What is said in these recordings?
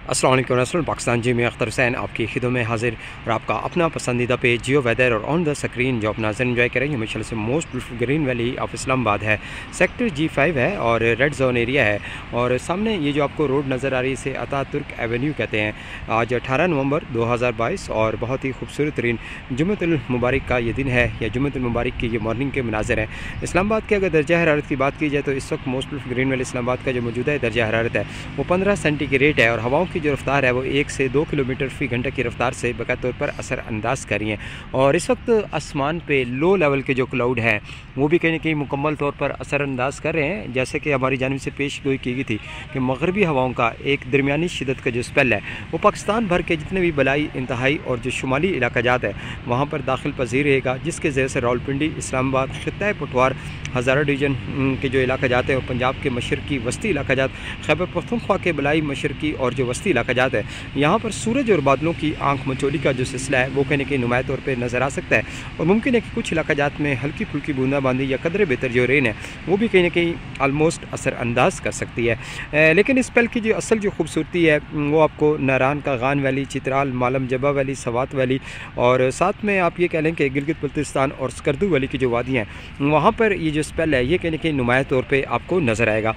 अस्सलाम वालेकुम नेशनल पाकिस्तान जी में अख्तर हुसैन आपकी खिदों में हाजिर और आपका अपना पसंदीदा पे जियो वेदर और ऑन द स्क्रीन जो आप नाज़र एंजॉय करेंगे हमेशा से most beautiful green valley of Islamabad है। सेक्टर G5 है और रेड जोन एरिया है और सामने ये जो आपको रोड नज़र आ रही है इसे अतातुर्क एवेन्यू कहते हैं। आज 18 नवंबर 2022 और बहुत ही खूबसूरत तरीन जुम्मतुल मुबारक का ये दिन है या जुम्मतुल मुबारक की ये मॉर्निंग के मनाज़र हैं। इस्लामाबाद के अगर दर्जा हरारत की बात की जाए तो इस वक्त most beautiful green valley Islamabad का जो मौजूदा दर्जा हरारत है वो 15 सेंटीग्रेड है और हवाओं की जो रफ्तार है वो 1 से 2 किलोमीटर फ़ी घंटे की रफ्तार से बकायदा तौर पर असर अंदाज कर रही हैं। और इस वक्त आसमान पे लो लेवल के जो क्लाउड हैं वो भी कहीं ना कहीं मुकम्मल तौर पर असर अंदाज कर रहे हैं। जैसे कि हमारी जानिब से पेश गोई की गई थी कि मगरबी हवाओं का एक दरमियानी शिदत का जो स्पेल है वो पाकिस्तान भर के जितने भी बलाई इंतहाई और जो शुमाली इलाका जात है वहाँ पर दाखिल पजीर रहेगा, जिसके ज़रिए से रावलपिंडी, इस्लामाबाद, खित्ता पटवार, हज़ारा डिवीज़न के जो इलाका जाते हैं और पंजाब के मशरकी वस्ती इलाका जात, खैबर पख्तूनख्वा के बलाई मशरकी और जो वस्ती इलाका जात है यहाँ पर सूरज और बादलों की आंख मचोली का जो सिलसिला है वो कहीं ना कहीं नुमाया तौर पर नज़र आ सकता है। और मुमकिन है कि कुछ इलाका जात में हल्की फुल्की बूंदाबांदी या कदरे बेहतर जो रेन है वो भी कहीं ना कहीं आलमोस्ट असर अंदाज कर सकती है। लेकिन इस पल की जो असल जो खूबसूरती है वो आपको नारान का गान वैली, चित्राल, मालम जबा वैली, सवात वैली और साथ में आप ये कह लें कि गिलगित बल्तिस्तान और स्कर्दू वैली की जो वादियाँ हैं वहाँ पर ये जो स्पेल है ये कहीं ना कहीं नुमाया तौर पर आपको नज़र आएगा।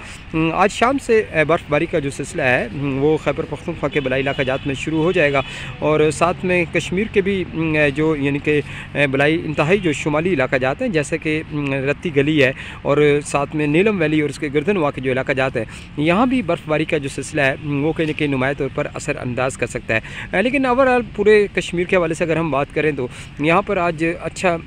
आज शाम से बर्फ़बारी का जो सिलसिला है वो खैबर पख्तूनख्वा के बलाई इलाका जात में शुरू हो जाएगा और साथ में कश्मीर के भी जो यानी कि बलाई इंतहाई जो शुमाली इलाका जाते हैं जैसे कि रत्ती गली है और साथ में नीलम वैली और उसके गर्दनवा के जो इलाका जाते हैं यहाँ भी बर्फ़बारी का जो सिलसिला है वो कहीं ना कहीं नुमाया तौर पर असर अंदाज कर सकता है। लेकिन ओवरऑल पूरे कश्मीर के हवाले से अगर हम बात करें तो यहाँ पर आज अच्छा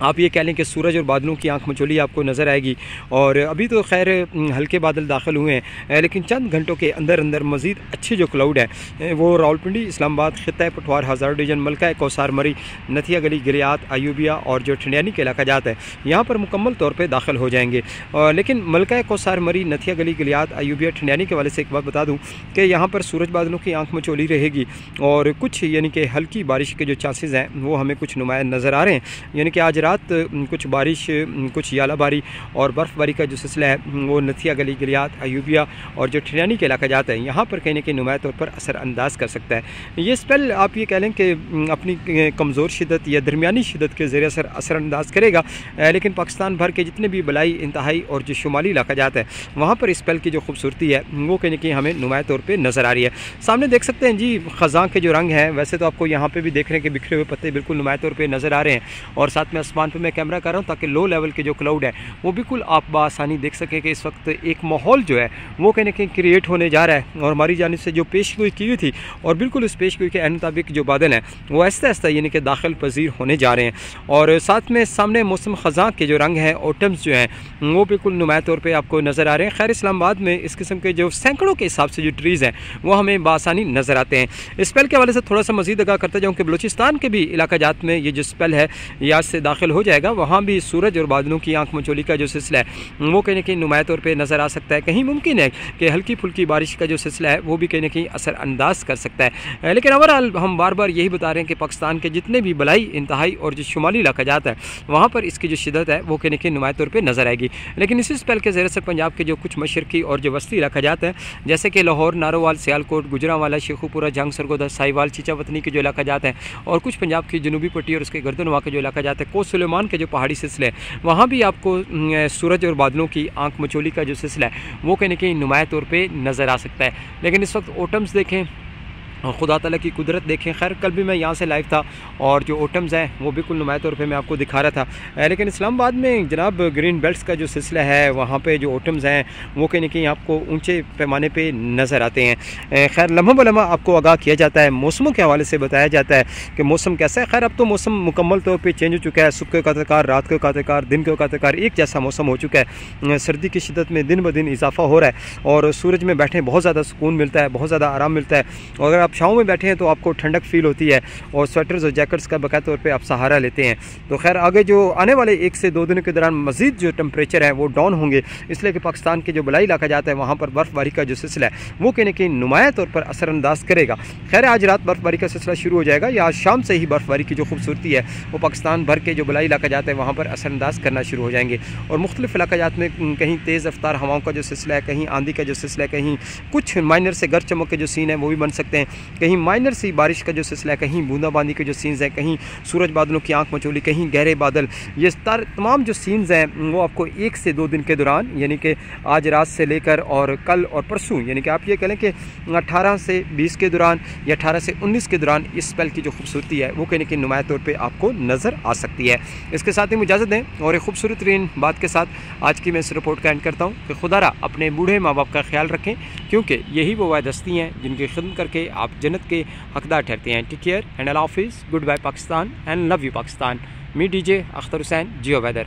आप ये कह लें कि सूरज और बादलों की आंख मचोली आपको नज़र आएगी। और अभी तो खैर हल्के बादल दाखिल हुए हैं लेकिन चंद घंटों के अंदर अंदर मज़ीद अच्छे जो क्लाउड हैं वो रावलपिंडी, इस्लामाबाद, खित्ता पटवार, हज़ारा डिवीज़न, मलका कौसार मरी, नथिया गली, गिलियात, अयूबिया और जो ठंडियानी के इलाका जात है यहाँ पर मुकम्मल तौर पर दाखिल हो जाएंगे। लेकिन मलका कौसार मरी, नथिया गली, गिलियात, अयूबिया, ठंडियानी के वाले से एक बात बता दूँ कि यहाँ पर सूरज बादलों की आंख मचोली रहेगी और कुछ यानी कि हल्की बारिश के जो चांसेज़ हैं वो हमें कुछ नुमाया नज़र आ रहे हैं। यानी कि आज रात कुछ बारिश, कुछ यालाबारी और बर्फ़बारी का जो सिलसिला है वो नथिया गली, गिलियात, अयूबिया और जो ठियानी के इलाका जाता है यहाँ पर कहीं ना कहीं नुमाया तौर पर असर अंदाज कर सकता है। ये स्पेल आप ये कह लें कि अपनी कमज़ोर शिदत या दरमियानी शिदत के ज़रिए असर अंदाज करेगा। लेकिन पाकिस्तान भर के जितने भी बलाई इंतहाई और जो शुमाली इलाका जाता है वहाँ पर इस स्पेल की जो खूबसूरती है वो कहीं ना कहीं हमें नुमाया तौर पर नज़र आ रही है। सामने देख सकते हैं जी ख़ज़ां के जो रंग हैं वैसे तो आपको यहाँ पर भी देख रहे हैं कि बिखरे हुए पत्ते बिल्कुल नुमाया तौर पर नज़र आ रहे हैं और साथ में आसमान पर मैं कैमरा कर रहा हूँ ताकि लो लेवल के जो क्लाउड है वो बिल्कुल आप बासानी देख सकें कि इस वक्त एक माहौल जो है वो कहीं ना कहीं क्रिएट होने जा रहा है। और हमारी जानिब से जो पेशगोई की हुई थी और बिल्कुल उस पेशगोई के मुताबिक जो बादल हैं वो आहिस्ता आहिस्ता यानी कि दाखिल पजीर होने जा रहे हैं। और साथ में सामने मौसम ख़ज़ां के जो रंग हैं, ऑटम्स जो हैं वो बिल्कुल नुमाया तौर पर आपको नज़र आ रहे हैं। खैर इस्लामाबाद में इस किस्म के जो सैकड़ों के हिसाब से जो ट्रीज़ हैं वो हमें बासानी नज़र आते हैं। इस स्पेल के हवाले से थोड़ा सा मज़ीद आगाह करता जाऊँ कि बलूचिस्तान के भी इलाका जात में ये जो स्पेल है ये आज से दाखिल हो जाएगा। वहाँ भी सूरज और बादलों की आंख मचोली का जो सिलसिला है वो कहीं ना कहीं नुमाया तौर पे नज़र आ सकता है। कहीं मुमकिन है कि हल्की फुल्की बारिश का जो सिलसिला है वो भी कहीं ना कहीं असर अंदाज कर सकता है। लेकिन ओवरऑल हम बार बार यही बता रहे हैं कि पाकिस्तान के जितने भी बलाई इंतहाई और जो शुमाली इलाका जाता है वहाँ पर इसकी जो शिदत है वो कहीं ना कहीं नुमाया तौर पर नज़र आएगी। लेकिन इसी स्पेल के ज़रिए से पंजाब के जो कुछ मशरकी और जो वस्ती इलाका जाता है जैसे कि लाहौर, नारोवाल, सियालकोट, गुजरांवाला, शेखुपुरा, जंग, सरगोदा, साहिवाल, चीचा वतनी के जो इलाका जाता है और कुछ पंजाब की जनूबी पट्टी और उसके गर्दनवा के जो इलाका जाता है, कोट सुलेमान के जो पहाड़ी सिलसिले वहाँ भी आपको सूरज और बादलों की आंख मचोली का जो सिलसिला है वो कहीं ना कहीं नुमाया तौर पे नज़र आ सकता है। लेकिन इस वक्त ओटम्स देखें, खुदा ताला की कुदरत देखें। खैर कल भी मैं यहाँ से लाइव था और जो ओटम्स हैं वो बिल्कुल नुमाया तौर पे मैं आपको दिखा रहा था। लेकिन इस्लामाबाद में जनाब ग्रीन बेल्ट्स का जो सिलसिला है वहाँ पे जो ओटम्स हैं वो कहीं ना कहीं आपको ऊंचे पैमाने पे नज़र आते हैं। खैर लम्हा ब लम्हा आपको आगाह किया जाता है, मौसमों के हवाले से बताया जाता है कि मौसम कैसा है। खैर अब तो मौसम मुकम्मल तौर पर चेंज हो चुका है। सुबह का तकार, रात का तकार, दिन का तकार एक जैसा मौसम हो चुका है। सर्दी की शिदत में दिन ब दिन इजाफा हो रहा है और सूरज में बैठे बहुत ज़्यादा सुकून मिलता है, बहुत ज़्यादा आराम मिलता है। और अगर आप आप छाँव में बैठे हैं तो आपको ठंडक फील होती है और स्वेटर्स और जैकेट्स का बाकायदा तौर पे आप सहारा लेते हैं। तो खैर आगे जो आने वाले 1 से 2 दिनों के दौरान मज़ीद जो टेम्परेचर है वो डाउन होंगे, इसलिए कि पाकिस्तान के जो बलाई इलाका जाता है वहाँ पर बर्फ़बारी का जो सिलसिला है वो कहीं ना कहीं नुमाया तौर पर असरअंदाज करेगा। खैर आज रात बर्फ़बारी का सिलसिला शुरू हो जाएगा या आज शाम से ही बर्फ़बारी की जो खूबसूरती है वो पाकिस्तान भर के जो बलाई इलाका जाता है वहाँ पर असरअंदाज करना शुरू हो जाएंगे और मुख्तलिफ इलाका जात में कहीं तेज़ रफ्तार हवाओं का जो सिलसिला है, कहीं आंधी का जो सिलसिला है, कहीं कुछ माइनर से गर्ज चमक के जो सीन है वो भी बन सकते हैं, कहीं माइनर सी बारिश का जो सिलसिला है, कहीं बूंदाबांदी के जो सीन्स हैं, कहीं सूरज बादलों की आंख मचोली, कहीं गहरे बादल। ये तमाम जो सीन्स हैं वो आपको 1 से 2 दिन के दौरान यानी कि आज रात से लेकर और कल और परसों यानी कि आप ये कह लें कि 18 से 20 के दौरान या 18 से 19 के दौरान इस स्पेल की जो खूबसूरती है वो कहीं नुमाया तौर पे आपको नज़र आ सकती है। इसके साथ ही मुझे इजाज़त दें और एक खूबसूरत तरीन बात के साथ आज की मैं इस रिपोर्ट का एंड करता हूँ कि खुदारा अपने बूढ़े माँ बाप का ख्याल रखें, क्योंकि यही वो वायद हस्ती हैं जिनकी खिदमत करके आप जन्नत के हकदार ठहरते हैं। टेक केयर एंड अल्लाह हाफिज़, goodbye Pakistan and love you Pakistan. Me DJ Akhtar Hussain, Geo weather.